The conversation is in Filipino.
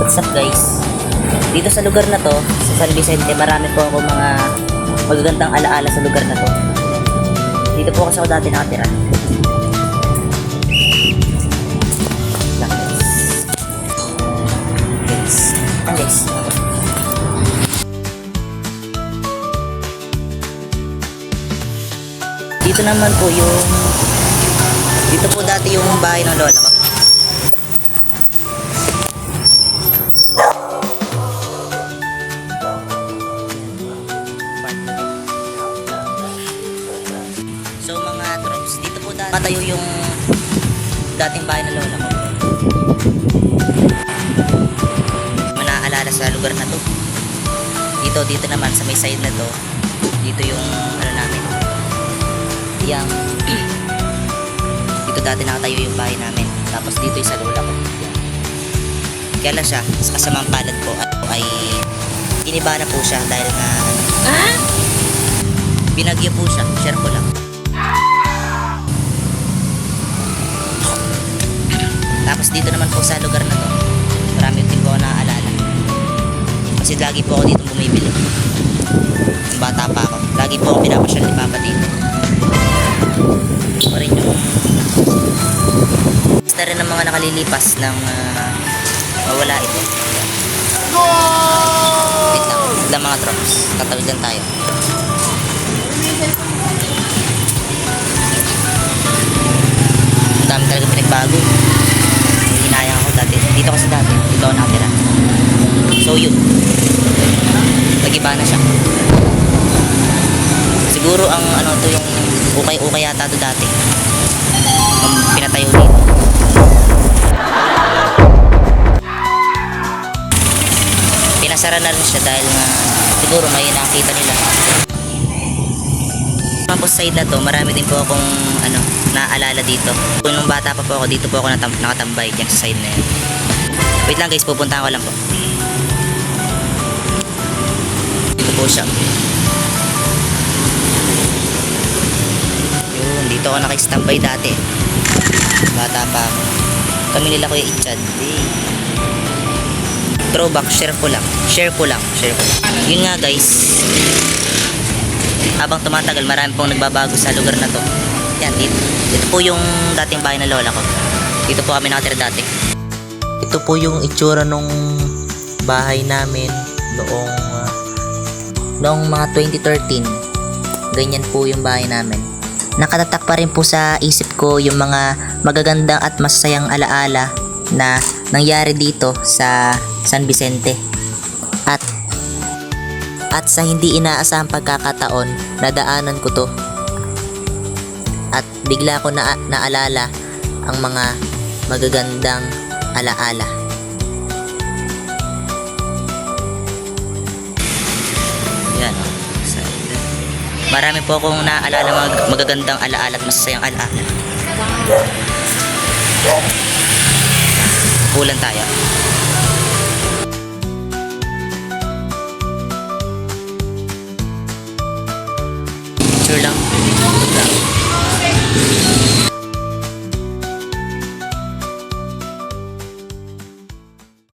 What's up guys? Dito sa lugar na to, sa San Vicente, marami po ako mga magagandang alaala sa lugar na to. Dito po kasi ako dati nakatira. Guys. Dito naman po dito po dati yung bahay ng lola ko. So mga troops, dito po dati patayo yung dating bahay ng lola ko. Manaalala sa lugar na to. Dito naman sa may side na to. Dito yung ano namin. Yang dito dati nakatayo yung bahay namin. Tapos dito yung sa lola ko. Kaya lang siya, sa kasamang palad po ay iniba na po siya dahil nga binagyo po siya. Share ko lang. Tapos dito naman po sa lugar na to, marami din po ako naaalala. Kasi lagi po ako dito bumibili. Nung bata pa ako, lagi po ako pinapasyal ni Papa dito. Pa rin yung basta rin ng mga nakalilipas ng mawala ito. Wait lang mga drops, tatawid lang tayo. Ang dami talaga pinagbago. Hinayang ako dati, dito ako nakatira. So yun, nag-iba na siya. Siguro ang ano to, yung ukay yata to dati nung pinatayo dito. Pinasara na rin siya dahil nga siguro may nakita nila. Tapos side na to, marami din po akong naaalala dito. Kung nung bata pa po ako, dito po ako nakatambay dyan sa side na yan. Wait lang guys, pupuntahan ko lang po. Dito po siya. Yun, dito ako nakistambay dati. Bata pa ako. Kami nila Kuya Itchad. Throwback, share ko lang. Yun nga guys, habang tumatagal, marami pong nagbabago sa lugar na to. Yan, dito po yung dating bahay ng lola ko. Dito po kami nakatira dati. Ito po yung itsura nung bahay namin noong mga 2013. Ganyan po yung bahay namin. Nakatatak pa rin po sa isip ko yung mga magagandang at masayang alaala na nangyari dito sa San Vicente. At sa hindi inaasahang pagkakataon, nadaanan ko to. At bigla ko naalala ang mga magagandang alaala. Yan. Marami po akong naaalala mga magagandang alaala at masasayang alaala. Kulan tayo. Picture lang.